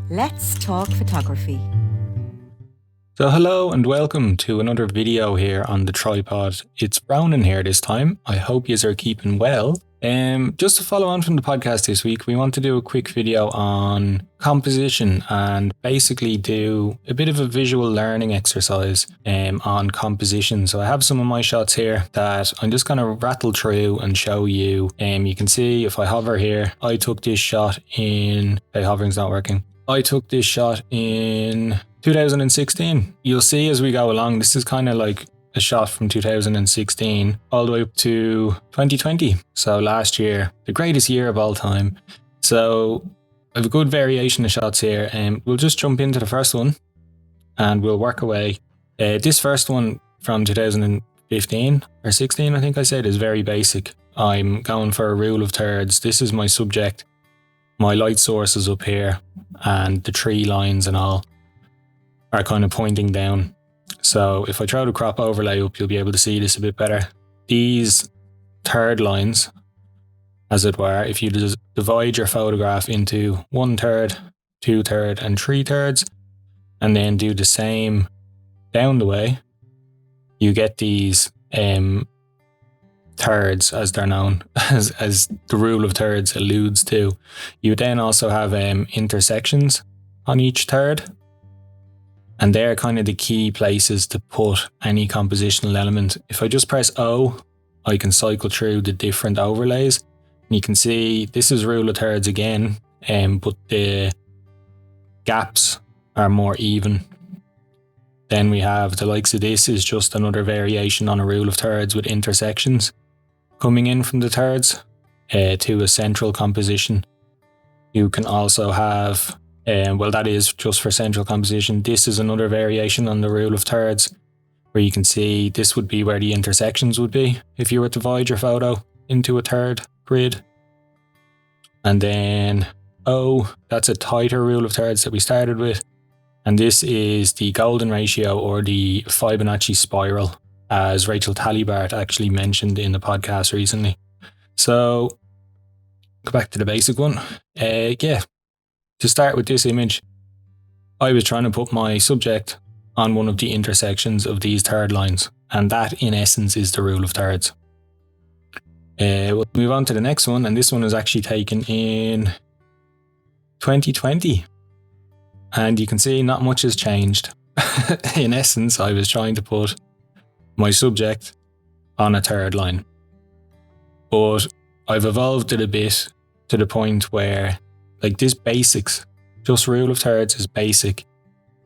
Let's talk photography. So hello and welcome to another video here on the tripod. It's Ronan here this time. I hope you are keeping well. Just to follow on from the podcast this week, we want to do a quick video on composition and basically do a bit of a visual learning exercise on composition. So I have some of my shots here that I'm just going to rattle through and show you. You can see if I hover here, I took this shot in... Okay, hovering's not working. I took this shot in 2016. You'll see as we go along, this is kind of like a shot from 2016 all the way up to 2020. So last year, the greatest year of all time. So I have a good variation of shots here, and we'll just jump into the first one and we'll work away. This first one from 2015 or 16, I think I said, is very basic. I'm going for a rule of thirds. This is my subject. My light source is up here and the tree lines and all are kind of pointing down. So if I throw the crop overlay up, you'll be able to see this a bit better. These third lines, as it were, if you divide your photograph into 1/3, 2/3 and 3/3, and then do the same down the way, you get these thirds, as they're known, as the rule of thirds alludes to. You then also have intersections on each third, and they're kind of the key places to put any compositional element. If I just press O, I can cycle through the different overlays, and you can see this is rule of thirds again, but the gaps are more even. Then we have the likes of this is just another variation on a rule of thirds with intersections coming in from the thirds to a central composition. You can also have, well, that is just for central composition. This is another variation on the rule of thirds, where you can see this would be where the intersections would be if you were to divide your photo into a third grid. And then O, that's a tighter rule of thirds that we started with. And this is the golden ratio, or the Fibonacci spiral, as Rachel Talibart actually mentioned in the podcast recently. So go back to the basic one. To start with this image, I was trying to put my subject on one of the intersections of these third lines, and that in essence is the rule of thirds. We'll move on to the next one, and this one was actually taken in 2020. And you can see not much has changed. In essence, I was trying to put my subject on a third line. But I've evolved it a bit to the point where, like, this basics, just rule of thirds is basic.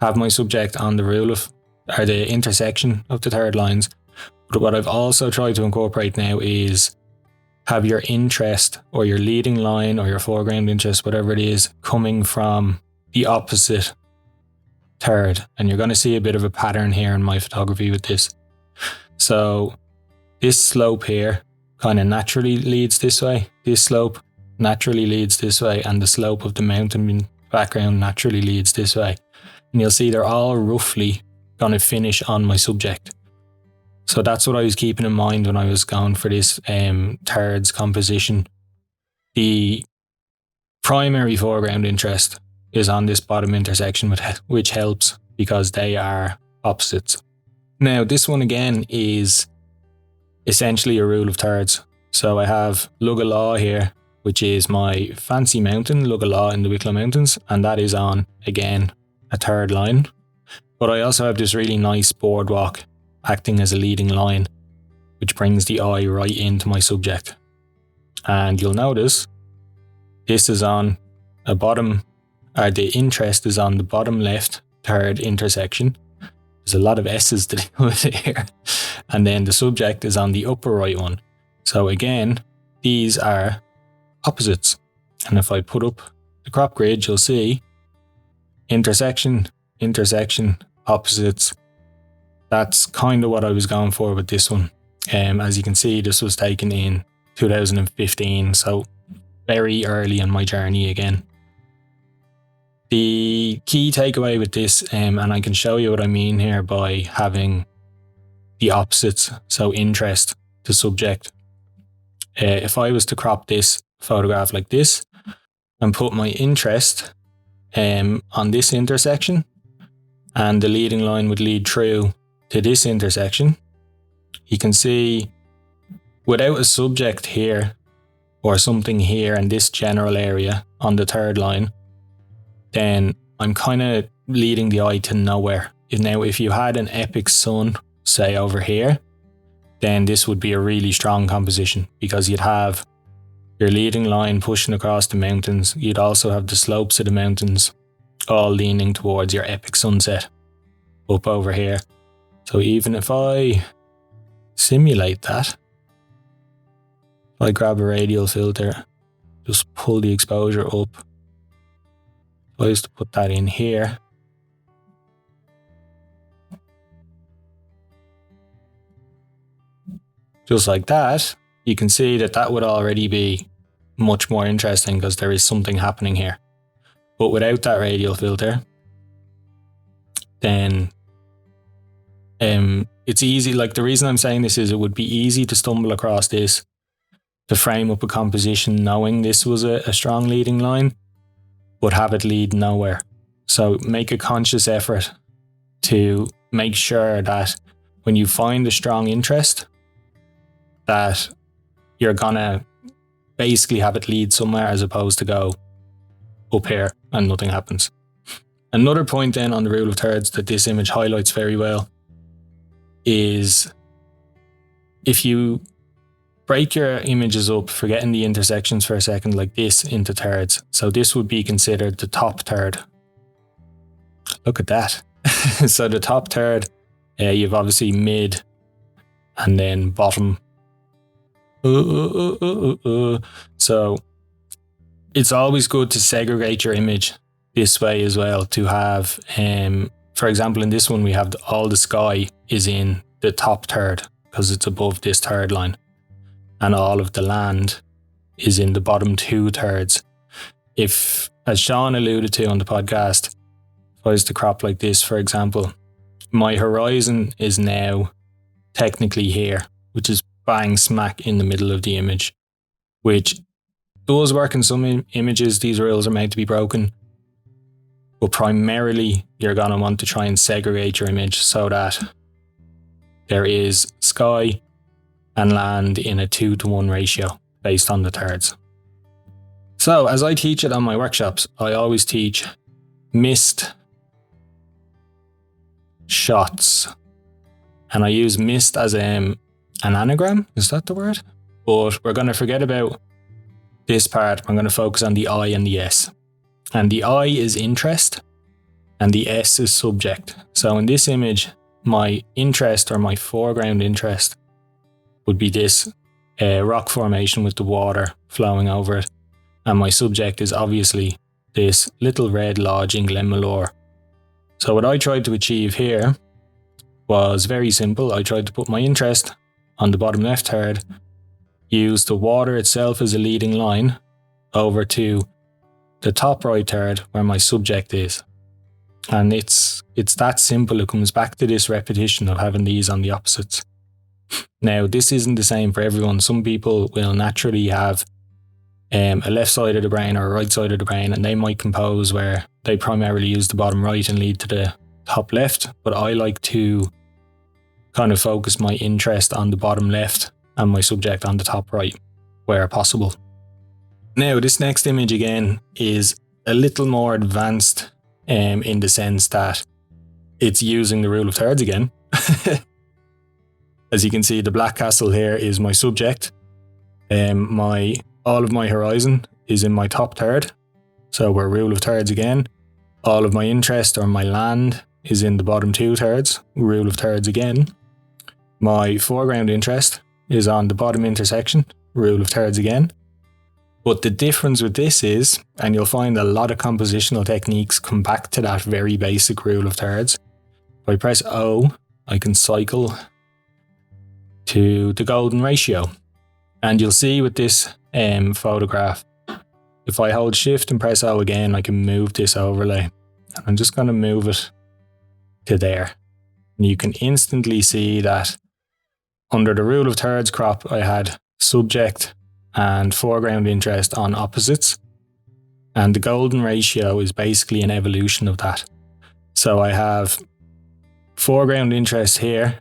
Have my subject on the the intersection of the third lines. But what I've also tried to incorporate now is have your interest, or your leading line, or your foreground interest, whatever it is, coming from the opposite third. And you're going to see a bit of a pattern here in my photography with this. So this slope here kind of naturally leads this way. This slope naturally leads this way, and the slope of the mountain background naturally leads this way. And you'll see they're all roughly going to finish on my subject. So that's what I was keeping in mind when I was going for this thirds composition. The primary foreground interest is on this bottom intersection, which helps because they are opposites. Now, this one again is essentially a rule of thirds. So I have Lugalaw here, which is my fancy mountain, Lugalaw in the Wicklow Mountains, and that is on, again, a third line. But I also have this really nice boardwalk acting as a leading line, which brings the eye right into my subject. And you'll notice this is on a bottom, or the interest is on the bottom left third intersection. There's a lot of S's to deal with here. And then the subject is on the upper right one. So again, these are opposites. And if I put up the crop grid, you'll see intersection, intersection, opposites. That's kind of what I was going for with this one. As you can see, this was taken in 2015, so very early in my journey again. The key takeaway with this, and I can show you what I mean here by having the opposites, so interest to subject. If I was to crop this photograph like this and put my interest on this intersection, and the leading line would lead through to this intersection, you can see without a subject here or something here in this general area on the third line, then I'm kind of leading the eye to nowhere. Now, if you had an epic sun, say over here, then this would be a really strong composition, because you'd have your leading line pushing across the mountains. You'd also have the slopes of the mountains all leaning towards your epic sunset up over here. So even if I simulate that, if I grab a radial filter, just pull the exposure up, if I used to put that in here, just like that, you can see that that would already be much more interesting, because there is something happening here. But without that radial filter, then it's easy. Like, the reason I'm saying this is it would be easy to stumble across this, to frame up a composition knowing this was a strong leading line, but have it lead nowhere. So make a conscious effort to make sure that when you find a strong interest, that you're gonna basically have it lead somewhere, as opposed to go up here and nothing happens. Another point then on the rule of thirds that this image highlights very well is if you break your images up, forgetting the intersections for a second, like this, into thirds. So this would be considered the top third. Look at that. So the top third, you've obviously mid and then bottom. So it's always good to segregate your image this way as well, to have, for example, in this one we have all the sky is in the top third because it's above this third line, and all of the land is in the bottom 2/3. If, as Sean alluded to on the podcast, if I was to crop like this, for example, my horizon is now technically here, which is bang smack in the middle of the image, which does work in some images. These rules are meant to be broken, but primarily you're going to want to try and segregate your image so that there is sky and land in a 2-to-1 ratio based on the thirds. So as I teach it on my workshops, I always teach mist shots, and I use mist as an anagram, is that the word? But we're going to forget about this part. I'm going to focus on the I and the S. And the I is interest and the S is subject. So in this image, my interest, or my foreground interest, would be this rock formation with the water flowing over it. And my subject is obviously this little red lodge in Glenmalure. So what I tried to achieve here was very simple. I tried to put my interest on the bottom left third, use the water itself as a leading line over to the top right third where my subject is. And it's that simple. It comes back to this repetition of having these on the opposites. Now, this isn't the same for everyone. Some people will naturally have a left side of the brain or a right side of the brain, and they might compose where they primarily use the bottom right and lead to the top left. But I like to kind of focus my interest on the bottom left and my subject on the top right where possible. Now, this next image again is a little more advanced in the sense that it's using the rule of thirds again. As you can see, the black castle here is my subject. All of my horizon is in my top third. So we're rule of thirds again. All of my interest, or my land, is in the bottom 2/3, rule of thirds again. My foreground interest is on the bottom intersection, rule of thirds again. But the difference with this is, and you'll find a lot of compositional techniques come back to that very basic rule of thirds. If I press O, I can cycle to the golden ratio. And you'll see with this photograph, if I hold shift and press O again, I can move this overlay. And I'm just going to move it to there. And you can instantly see that under the rule of thirds crop, I had subject and foreground interest on opposites. And the golden ratio is basically an evolution of that. So I have foreground interest here,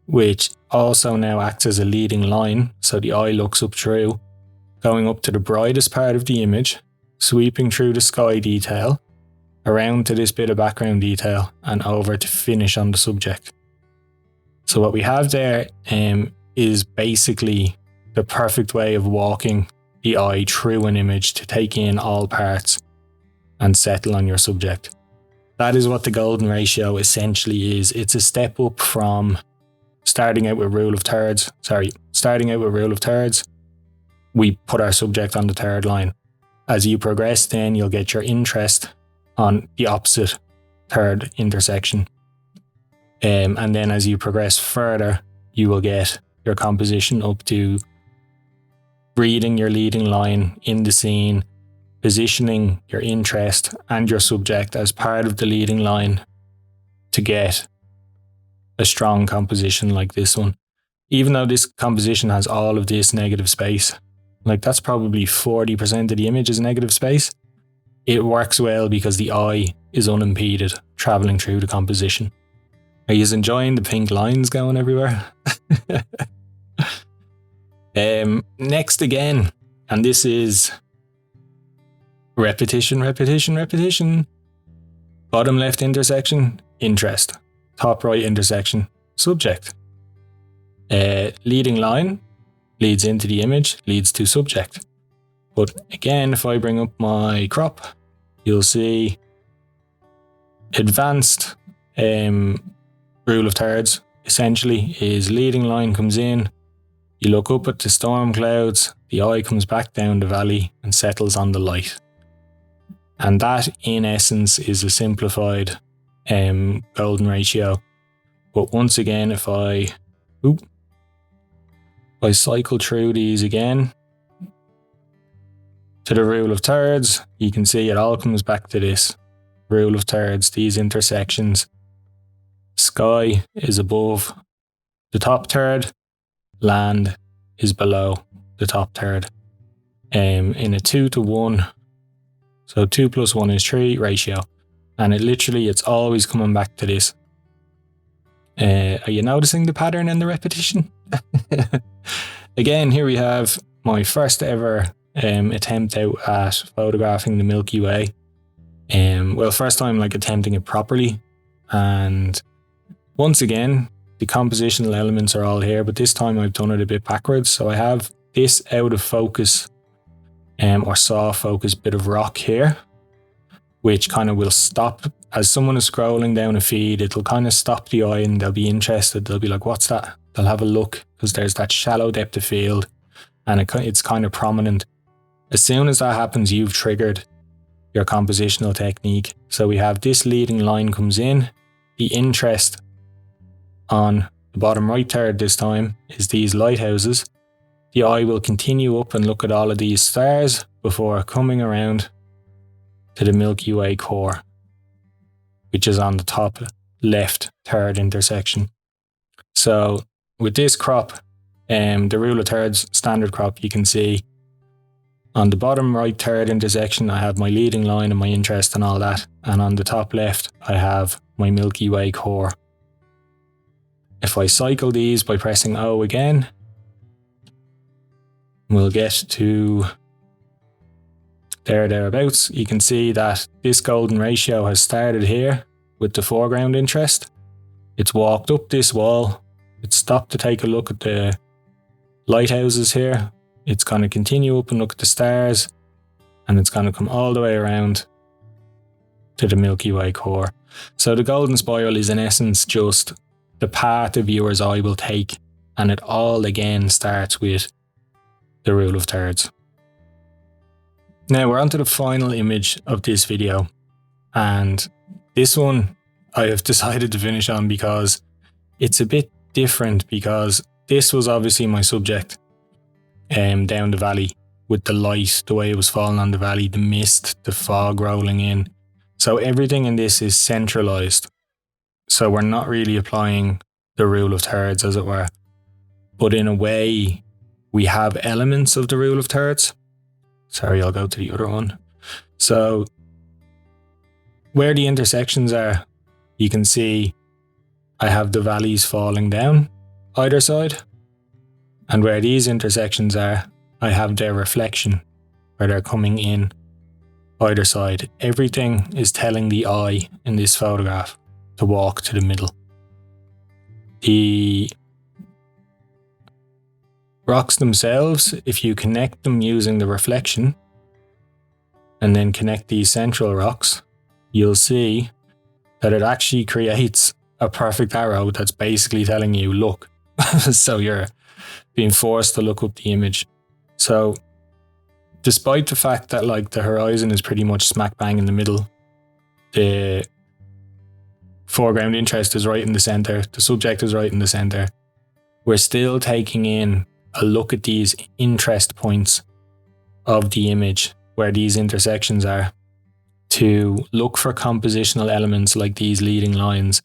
which also now acts as a leading line. So the eye looks up through, going up to the brightest part of the image, sweeping through the sky detail, around to this bit of background detail, and over to finish on the subject. So what we have there is basically the perfect way of walking the eye through an image to take in all parts and settle on your subject. That is what the golden ratio essentially is. It's a step up from starting out with rule of thirds. We put our subject on the third line. As you progress, then you'll get your interest on the opposite third intersection. And then as you progress further, you will get your composition up to reading your leading line in the scene, positioning your interest and your subject as part of the leading line to get a strong composition like this one. Even though this composition has all of this negative space, like that's probably 40% of the image is negative space, it works well because the eye is unimpeded traveling through the composition. Are you enjoying the pink lines going everywhere? Next again, and this is repetition. Bottom left intersection, interest. Top right intersection, subject. Leading line leads into the image, leads to subject. But again, if I bring up my crop, you'll see advanced rule of thirds essentially is leading line comes in, you look up at the storm clouds, the eye comes back down the valley and settles on the light. And that in essence is a simplified golden ratio. But once again, if I cycle through these again to the rule of thirds, you can see it all comes back to this rule of thirds, these intersections. Sky is above the top third, land is below the top third. In a 2-to-1, so 2 + 1 is 3 ratio, and it's always coming back to this. Are you noticing the pattern and the repetition? Again, here we have my first ever attempt out at photographing the Milky Way. First time attempting it properly, and once again the compositional elements are all here, but this time I've done it a bit backwards. So I have this out of focus or soft focus bit of rock here, which kind of will stop as someone is scrolling down a feed. It'll kind of stop the eye and they'll be interested. They'll be like, what's that? They'll have a look because there's that shallow depth of field and it's kind of prominent. As soon as that happens, you've triggered your compositional technique. So we have this leading line comes in, the interest on the bottom right third this time is these lighthouses. The eye will continue up and look at all of these stars before coming around to the Milky Way core, which is on the top left third intersection. So with this crop, the rule of thirds standard crop, you can see on the bottom right third intersection I have my leading line and my interest and all that, and on the top left I have my Milky Way core. If I cycle these by pressing O again, we'll get to thereabouts. You can see that this golden ratio has started here with the foreground interest. It's walked up this wall. It's stopped to take a look at the lighthouses here. It's going to continue up and look at the stars, and it's going to come all the way around to the Milky Way core. So the golden spiral is in essence just the path the viewer's eye will take, and it all again starts with the rule of thirds. Now we're on to the final image of this video, and this one I have decided to finish on because it's a bit different, because this was obviously my subject down the valley with the light, the way it was falling on the valley, the mist, the fog rolling in. So everything in this is centralized. So we're not really applying the rule of thirds, as it were. But in a way, we have elements of the rule of thirds. Sorry, I'll go to the other one. So where the intersections are, you can see I have the valleys falling down either side. And where these intersections are, I have their reflection, where they're coming in either side. Everything is telling the eye in this photograph to walk to the middle. The rocks themselves, if you connect them using the reflection and then connect these central rocks, you'll see that it actually creates a perfect arrow that's basically telling you, look. So you're being forced to look up the image. So despite the fact that like the horizon is pretty much smack bang in the middle, the foreground interest is right in the center, the subject is right in the center, we're still taking in a look at these interest points of the image where these intersections are, to look for compositional elements like these leading lines,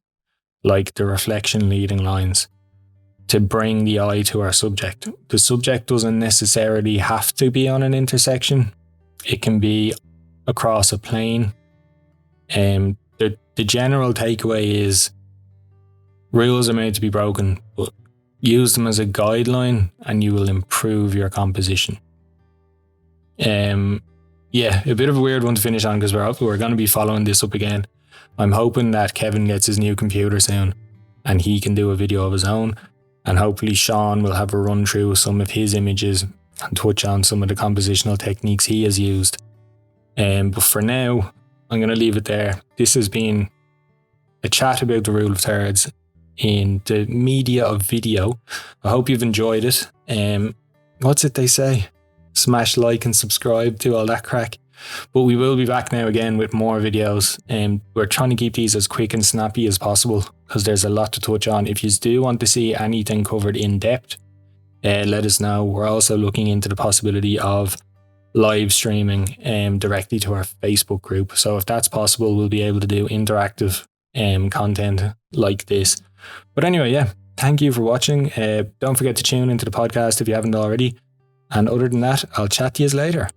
like the reflection leading lines, to bring the eye to our subject. The subject doesn't necessarily have to be on an intersection. It can be across a plane. The general takeaway is rules are made to be broken, but use them as a guideline and you will improve your composition. Yeah, a bit of a weird one to finish on because we're going to be following this up again. I'm hoping that Kevin gets his new computer soon and he can do a video of his own, and hopefully Sean will have a run through some of his images and touch on some of the compositional techniques he has used. But for now, I'm going to leave it there. This has been a chat about the rule of thirds in the media of video. I hope you've enjoyed it. What's it they say? Smash like and subscribe, do all that crack. But we will be back now again with more videos. We're trying to keep these as quick and snappy as possible because there's a lot to touch on. If you do want to see anything covered in depth, let us know. We're also looking into the possibility of live streaming directly to our Facebook group. So if that's possible, we'll be able to do interactive content like this. But anyway, yeah, thank you for watching. Don't forget to tune into the podcast if you haven't already. And other than that, I'll chat to you later.